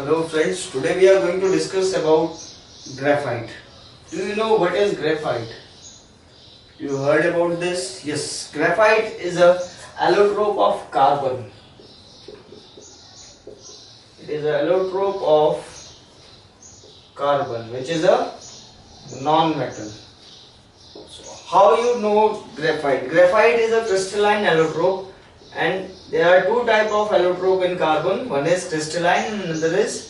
Hello friends, today we are going to discuss about graphite. Do you know what is graphite? You heard about this? Yes, graphite is a allotrope of carbon. It is an allotrope of carbon, which is a non-metal. So how you know graphite? Graphite is a crystalline allotrope, and there are two types of allotrope in carbon. One is crystalline and another is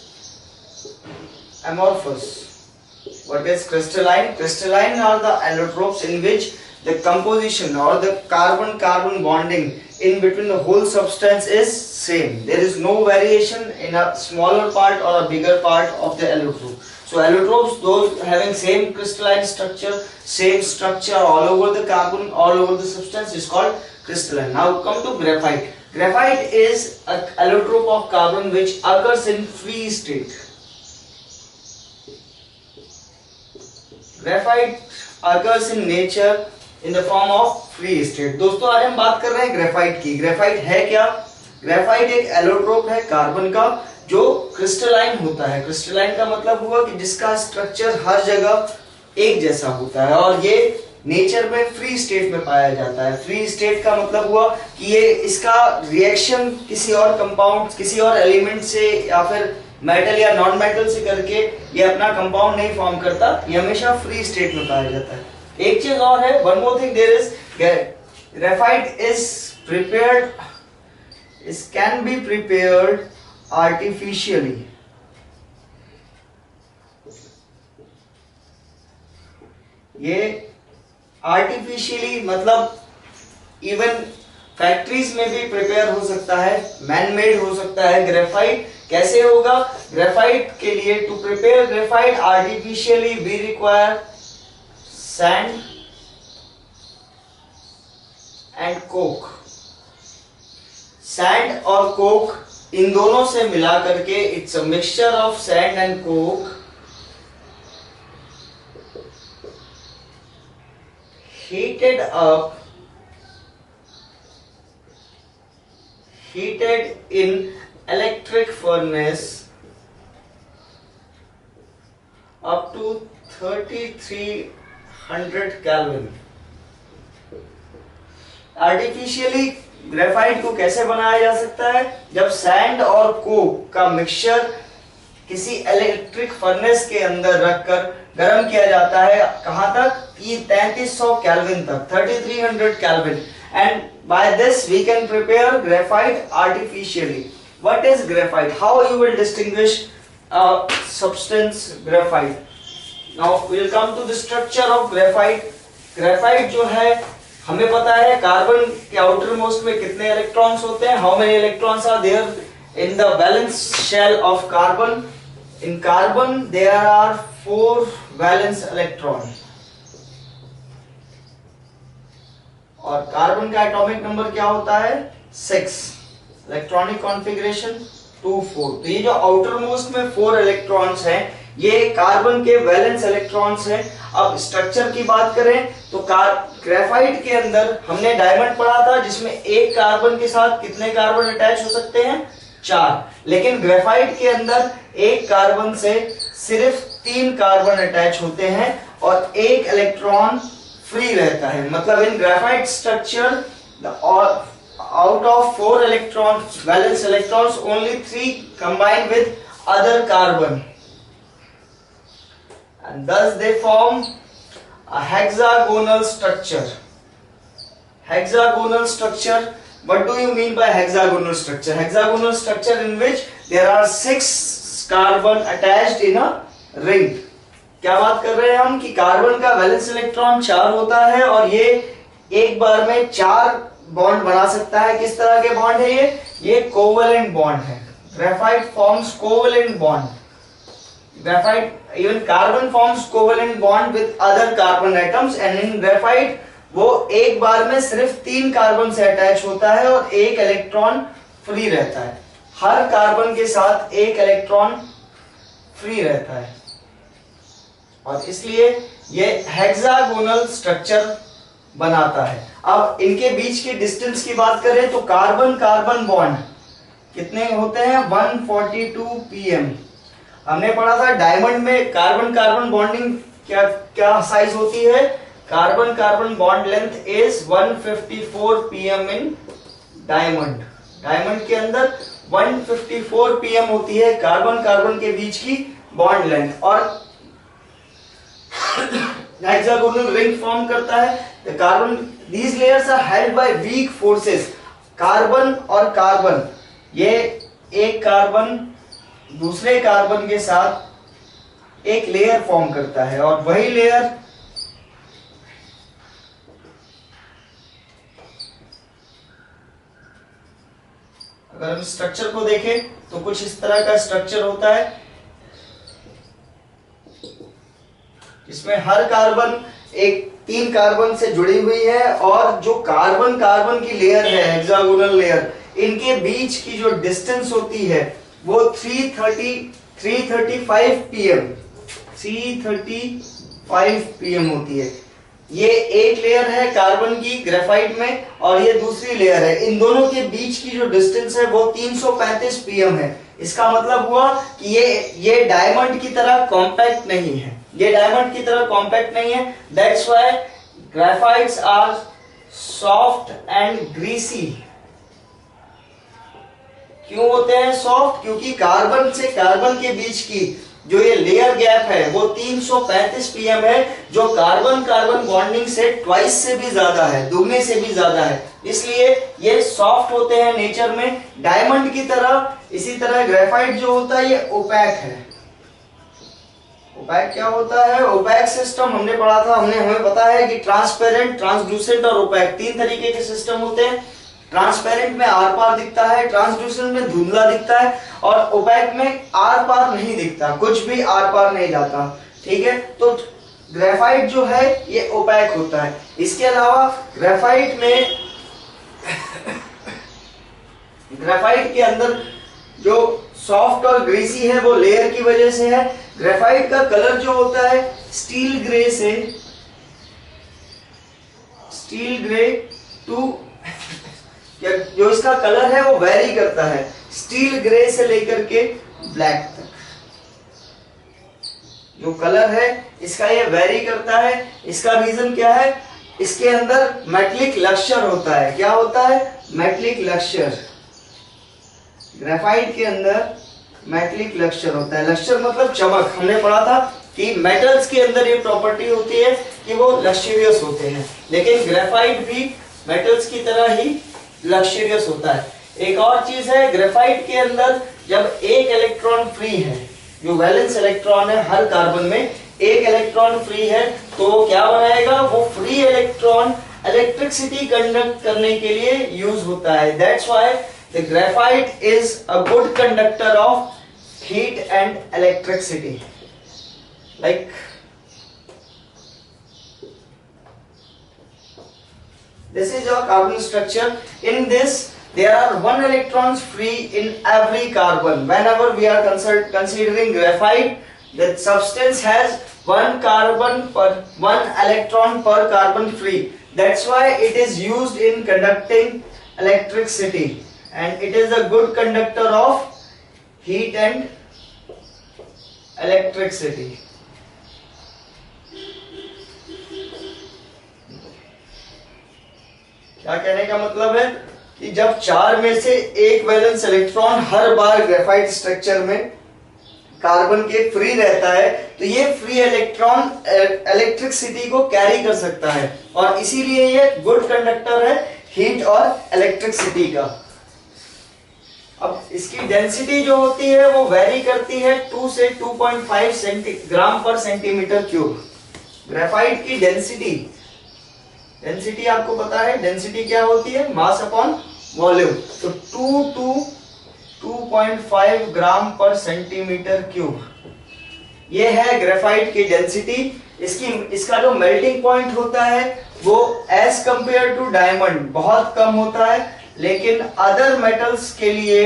amorphous. What is crystalline? Crystalline are the allotropes in which the composition or the carbon-carbon bonding in between the whole substance is same. There is no variation in a smaller part or a bigger part of the allotrope. So allotropes, those having same crystalline structure, same structure all over the carbon, all over the substance, is called crystalline. Now come to graphite. Graphite is an allotrope of carbon which occurs in free state. Graphite occurs in nature in the form of free state. दोस्तों आज हम बात कर रहे हैं graphite की. Graphite है क्या? ग्रेफाइट एक एलोट्रोप है कार्बन का जो क्रिस्टलाइन होता है. क्रिस्टलाइन का मतलब हुआ कि जिसका स्ट्रक्चर हर जगह एक जैसा होता है और ये नेचर में फ्री स्टेट में पाया जाता है. फ्री स्टेट का मतलब हुआ कि ये इसका रिएक्शन किसी और कंपाउंड, किसी और एलिमेंट से या फिर मेटल या नॉन मेटल से करके ये अपना कंपाउंड नहीं फॉर्म करता. ये हमेशा फ्री स्टेट में पाया जाता है. एक चीज और है, one more thing there is, graphite is prepared, it can be prepared artificially. ये आर्टिफिशियली मतलब इवन फैक्ट्रीज में भी प्रिपेयर हो सकता है, मैन मेड हो सकता है. ग्रेफाइट कैसे होगा? ग्रेफाइट के लिए to prepare graphite artificially we require sand and coke. Sand और कोक इन दोनों से मिला करके it's a mixture of sand and coke heated in electric furnace up to 3300 Kelvin. Artificially graphite को कैसे बनाया जा सकता है? जब सैंड और कोक का मिक्सचर किसी इलेक्ट्रिक फर्नेस के अंदर रखकर गर्म किया जाता है. कहां तक? ये 3300 केल्विन तक, 3300 kelvin. And by this we can prepare graphite artificially. What is graphite? How you will distinguish substance graphite? Now we will come to the structure of graphite. Graphite जो है हमें पता है कार्बन के आउटर मोस्ट में कितने electrons होते हैं. How many electrons are there in the valence shell of carbon? In carbon there are 4 valence electron और कार्बन का एटॉमिक नंबर क्या होता है? 6. Electronic configuration 2 4. तो ये जो आउटर मोस्ट में 4 इलेक्ट्रॉन्स हैं ये कार्बन के वैलेंस इलेक्ट्रॉन्स हैं. अब स्ट्रक्चर की बात करें तो ग्रेफाइट के अंदर हमने डायमंड पढ़ा था जिसमें एक कार्बन के साथ कितने कार्बन अटैच हो सकते हैं? 4. लेकिन ग्रेफाइट के अंदर एक कार्बन से सिर्फ 3 कार्बन अटैच होते हैं और एक इलेक्ट्रॉन फ्री रहता है. मतलब in graphite structure out of 4 electron valence electrons only 3 combine with other carbon and thus they form a hexagonal structure. Hexagonal structure. What do you mean by hexagonal structure? Hexagonal structure in which there are 6 carbon attached in a ring. क्या बात कर रहे हैं हम कि carbon का valence electron 4 होता है और ये एक बार में 4 बॉन्ड बना सकता है. किस तरह के बॉन्ड है ये कोवेलेंट बॉन्ड है. Graphite forms covalent bond. Graphite even carbon forms covalent bond with other carbon atoms and in graphite वो एक बार में सिर्फ 3 कार्बन से अटैच होता है और एक इलेक्ट्रॉन फ्री रहता है. हर कार्बन के साथ एक इलेक्ट्रॉन फ्री रहता है और इसलिए ये हेक्सागोनल स्ट्रक्चर बनाता है. अब इनके बीच की डिस्टेंस की बात करें तो कार्बन कार्बन बॉन्ड कितने होते हैं 142 pm। हमने पढ़ा था डायमंड में कार्बन कार्बन बॉन्डिंग क्या क्या साइज होती है, carbon carbon bond length is 154 pm in diamond. Diamond के अंदर 154 pm होती है कार्बन कार्बन के बीच की बॉन्ड लेंथ, और हेक्सागोनल रिंग फॉर्म करता है। The carbon these layers are held by weak forces. Carbon और कार्बन, ये एक कार्बन दूसरे कार्बन के साथ एक लेयर फॉर्म करता है, और वही लेयर अगर हम स्ट्रक्चर को देखें तो कुछ इस तरह का स्ट्रक्चर होता है, इसमें हर कार्बन एक 3 कार्बन से जुड़ी हुई है, और जो कार्बन कार्बन की लेयर है हेक्सागोनल लेयर, इनके बीच की जो डिस्टेंस होती है वो 335 pm होती है। ये एक लेयर है कार्बन की ग्रेफाइट में, और ये दूसरी लेयर है। इन दोनों के बीच की जो डिस्टेंस है वो 335 pm है। इसका मतलब हुआ कि ये डायमंड की तरह कॉम्पैक्ट नहीं है, ये डायमंड की तरह कॉम्पैक्ट नहीं है। That's why graphites are soft and greasy. क्यों होते हैं सॉफ्ट? क्योंकि कार्बन से कार्बन के बीच की जो ये लेयर गैप है वो 335 pm है, जो कार्बन कार्बन बॉन्डिंग से ट्वाइस से भी ज्यादा है, दुगने से भी ज्यादा है। इसलिए ये सॉफ्ट होते हैं नेचर में डायमंड की तरह। इसी तरह ग्रेफाइट जो होता है ये ओपैक है। ओपैक क्या होता है? ओपैक सिस्टम हमने पढ़ा था, हमें पता है कि ट्रांसपेरेंट, ट्रांसल्यूसेंट और ओपैक 3 तरीके के सिस्टम होते हैं। ट्रांसपेरेंट में आर पार दिखता है, ट्रांसल्यूसेंट में धुंधला दिखता है, और ओपैक में आर पार नहीं दिखता, कुछ भी आर पार नहीं जाता। ठीक है, तो ग्रेफाइट जो है ये ओपैक होता है। इसके अलावा ग्रेफाइट में ग्रेफाइट के अंदर जो सॉफ्ट और ग्रीसी है वो लेयर की वजह से है। ग्रेफाइट का कलर जो होता है स्टील ग्रे से, स्टील ग्रे टू जो इसका कलर है वो वेरी करता है, स्टील ग्रे से लेकर के ब्लैक तक जो कलर है इसका ये वेरी करता है। इसका रीजन क्या है? इसके अंदर मेटलिक लक्ष्यर होता है। क्या होता है? मेटलिक लक्ष्यर। ग्रेफाइट के अंदर मेटलिक लक्ष्यर होता है। लक्ष्यर मतलब चमक। हमने पढ़ा था कि मेटल्स के अंदर ये प्रॉपर्टी होती है कि वो लक्ष्यरियस होते हैं, लेकिन ग्रेफाइट भी मेटल्स की तरह ही लक्ष्यरियस होता है। एक और चीज है, ग्रेफाइट के अंदर जब एक इलेक्ट्रॉन फ्री है, जो वैलेंस इलेक्ट्रॉन है हर कार्बन में एक इलेक्ट्रॉन फ्री है, तो क्या बनाएगा? वो फ्री इलेक्ट्रॉन इलेक्ट्रिसिटी कंडक्ट करने के लिए यूज होता है। That's why the graphite is a good conductor of heat and electricity. Like this is your carbon structure. In this there are 1 electrons free in every carbon. Whenever we are considering graphite, the substance has 1 electron per carbon free. That's why it is used in conducting electricity, and it is a good conductor of heat and electricity. क्या कहने का मतलब है कि जब 4 में से एक वैलेंस इलेक्ट्रॉन हर बार ग्रेफाइट स्ट्रक्चर में कार्बन के फ्री रहता है, तो ये फ्री इलेक्ट्रॉन इलेक्ट्रिसिटी को कैरी कर सकता है, और इसीलिए ये गुड कंडक्टर है हीट और इलेक्ट्रिसिटी का। अब इसकी डेंसिटी जो होती है वो वेरी करती है 2 से 2.5 ग्राम पर सेंटीमीटर क्यूब। ग्रेफाइट की डेंसिटी आपको पता है, डेंसिटी क्या होती है? Mass upon volume. तो 2 to 2.5 ग्राम पर सेंटीमीटर क्यूब ये है ग्रेफाइट की डेंसिटी। इसका जो मेल्टिंग पॉइंट होता है वो एज कंपेयर टू डायमंड बहुत कम होता है, लेकिन अदर मेटल्स के लिए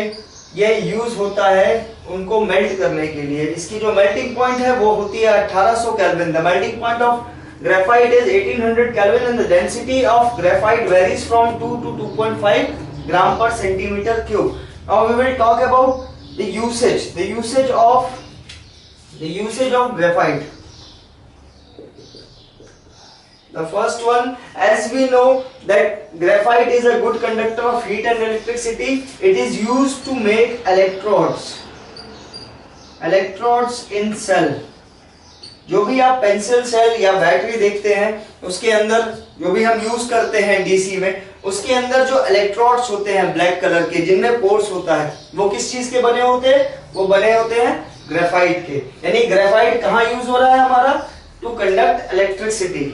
ये यूज होता है उनको मेल्ट करने के लिए। इसकी जो मेल्टिंग पॉइंट है वो होती है 1800 kelvin. The melting point of graphite is 1800 Kelvin and the density of graphite varies from 2 to 2.5 gram per centimeter cube. Now we will talk about the usage of graphite. The first one, as we know that graphite is a good conductor of heat and electricity, it is used to make electrodes in cell. जो भी आप pencil cell या battery देखते हैं उसके अंदर जो भी हम यूज करते हैं डीसी में, उसके अंदर जो इलेक्ट्रोड्स होते हैं ब्लैक कलर के जिनमें पोर्स होता है, वो किस चीज के बने होते हैं? वो बने होते हैं ग्रेफाइट के। यानी ग्रेफाइट कहाँ यूज हो रहा है हमारा? To conduct electricity.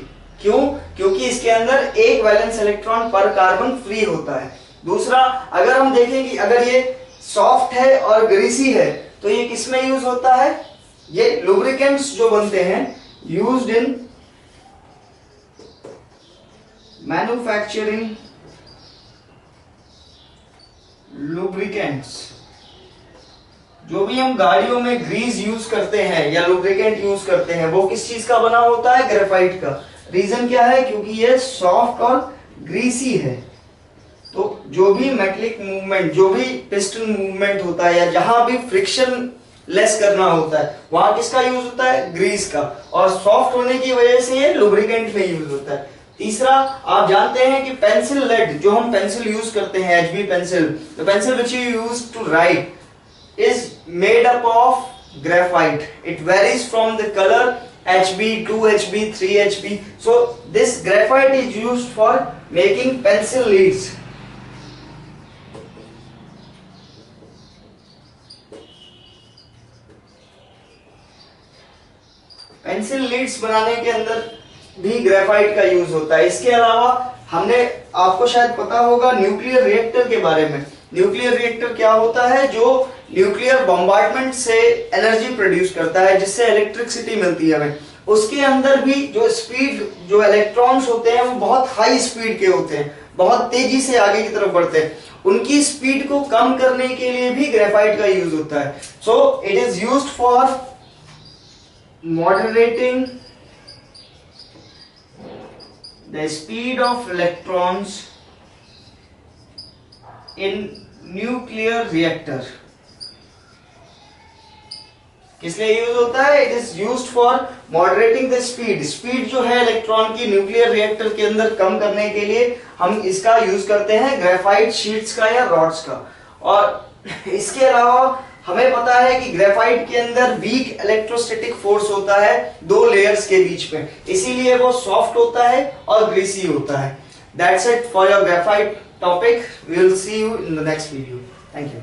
क्यों? क्योंकि इसके अंदर एक वैलेंस इलेक्ट्रॉन पर कार्बन फ्री होता है। दूसरा, अगर हम देखें कि अगर ये सॉफ्ट है और ग्रीसी है तो ये किसमें यूज होता है? ये लुब्रिकेंट्स जो बनते हैं यूज्ड इन मैन्युफैक्चरिंग लुब्रिकेंट्स। जो भी हम गाड़ियों में ग्रीस यूज करते हैं या लुब्रिकेंट यूज करते हैं वो किस चीज का बना होता है? ग्रेफाइट का। रीजन क्या है? क्योंकि ये सॉफ्ट और ग्रीसी है। तो जो भी मेटलिक मूवमेंट, जो भी पिस्टन मूवमेंट होता है या जहां भी फ्रिक्शन लेस करना होता है वहां किसका यूज होता है? ग्रीस का। और सॉफ्ट होने की वजह से ये लुब्रिकेंट में यूज होता है। तीसरा, आप जानते हैं कि पेंसिल लेड, जो हम पेंसिल यूज करते हैं HB pencil, the pencil which you use to write is made up of graphite. It varies from the color HB, 2HB, 3HB. So this graphite is used for making pencil leads. Pencil leads बनाने के अंदर भी graphite का use होता है। इसके अलावा हमने, आपको शायद पता होगा न्यूक्लियर रिएक्टर के बारे में। न्यूक्लियर रिएक्टर क्या होता है? जो न्यूक्लियर बॉम्बार्डमेंट से एनर्जी प्रोड्यूस करता है जिससे इलेक्ट्रिसिटी मिलती है हमें। उसके अंदर भी जो स्पीड, जो इलेक्ट्रॉन्स होते हैं वो बहुत हाई स्पीड के होते हैं, बहुत तेजी से आगे की तरफ बढ़ते हैं। उनकी स्पीड को कम करने के लिए भी ग्रेफाइट का यूज होता है। So it is used for moderating the speed of electrons in nuclear reactor. किस लिए यूज होता है? It is used for moderating the speed जो है इलेक्ट्रॉन की न्यूक्लियर रिएक्टर के अंदर कम करने के लिए हम इसका यूज करते हैं, ग्रेफाइट शीट्स का या रॉड्स का। और इसके अलावा हमें पता है कि ग्रेफाइट के अंदर वीक इलेक्ट्रोस्टैटिक फोर्स होता है दो लेयर्स के बीच में, इसीलिए वो सॉफ्ट होता है और ग्रीसी होता है। That's it for your graphite topic. We will see you in the next video. Thank you.